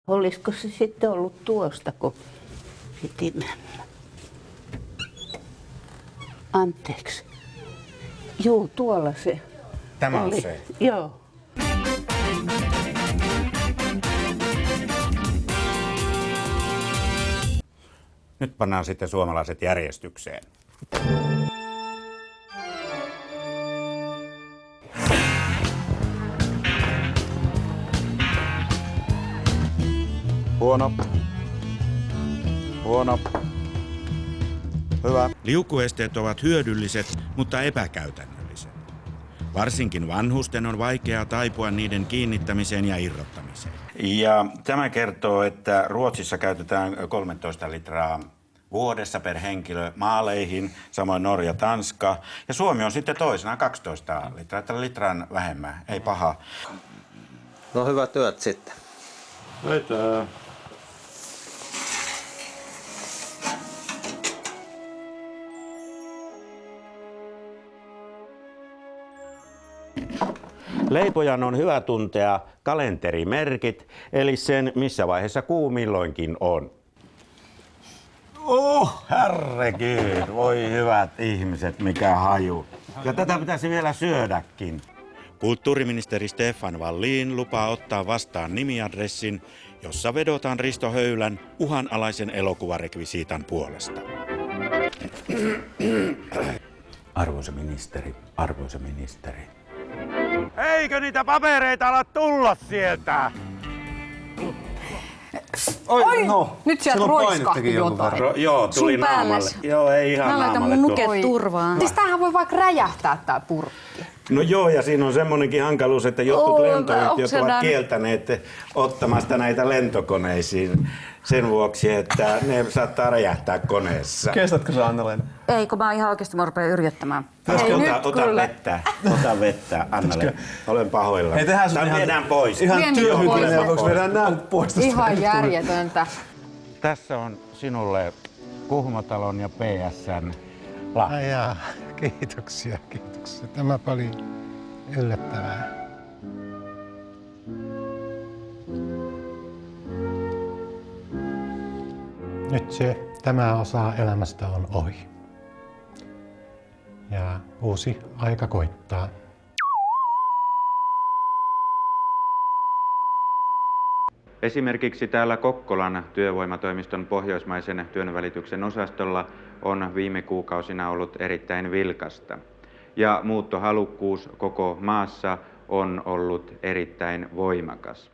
Olisiko se sitten ollut tuosta, kun piti mennä? Anteeksi. Juu, tuolla se Tämä on oli. se. Joo. Nyt pannaan sitten suomalaiset järjestykseen. Huono. Huono. Hyvä. Liukuesteet ovat hyödylliset, mutta epäkäytännölliset. Varsinkin vanhusten on vaikeaa taipua niiden kiinnittämiseen ja irrottamiseen. Ja tämä kertoo, että Ruotsissa käytetään 13 litraa vuodessa per henkilö maaleihin, samoin Norja, Tanska. Ja Suomi on sitten toisena 12 litraa, että litran vähemmän, ei paha. No hyvä työt sitten. Vetää. Leipojan on hyvä tuntea kalenterimerkit, eli sen, missä vaiheessa kuu milloinkin on. Herregud, voi hyvät ihmiset, mikä haju. Ja tätä pitäisi vielä syödäkin. Kulttuuriministeri Stefan Wallin lupaa ottaa vastaan nimiadressin, jossa vedotaan Risto Höylän uhanalaisen elokuvarekvisiitan puolesta. Arvoisa ministeri. Eikö niitä papereita ala tulla sieltä? Oi, no, nyt sieltä roiskahti jotain. Joo, tuli Sun naamalle. päälles. Joo, ei ihan Mä laitan naamalle. mun nuket turvaan. Siis tämähän voi vaikka räjähtää tää purkki. No joo, ja siinä on semmoinenkin hankaluus, että jotkut lentoyhtiöt ovat oksedan. kieltäneet ottamasta näitä lentokoneisiin sen vuoksi, että ne saattaa räjähtää koneessa. Kestätkö sä, Anna-Leena? Ei, kun mä ihan oikeesti mä rupean yrittämään. Ota vettä, Anna-Leena. Olen pahoillani. Ei, tehdään sun Tämä ihan- viedään pois. Ihan Vien työhykyinen, pois. onko vedään nää nyt pois tästä? Ihan järjetöntä. Tässä on sinulle Kuhmotalon ja PSN lahja. Ai jaa, kiitoksia. Tämä oli yllättävää. Nyt tämä osa elämästä on ohi. Ja uusi aika koittaa. Esimerkiksi täällä Kokkolan työvoimatoimiston pohjoismaisen työnvälityksen osastolla on viime kuukausina ollut erittäin vilkasta. Ja muuttohalukkuus koko maassa on ollut erittäin voimakas.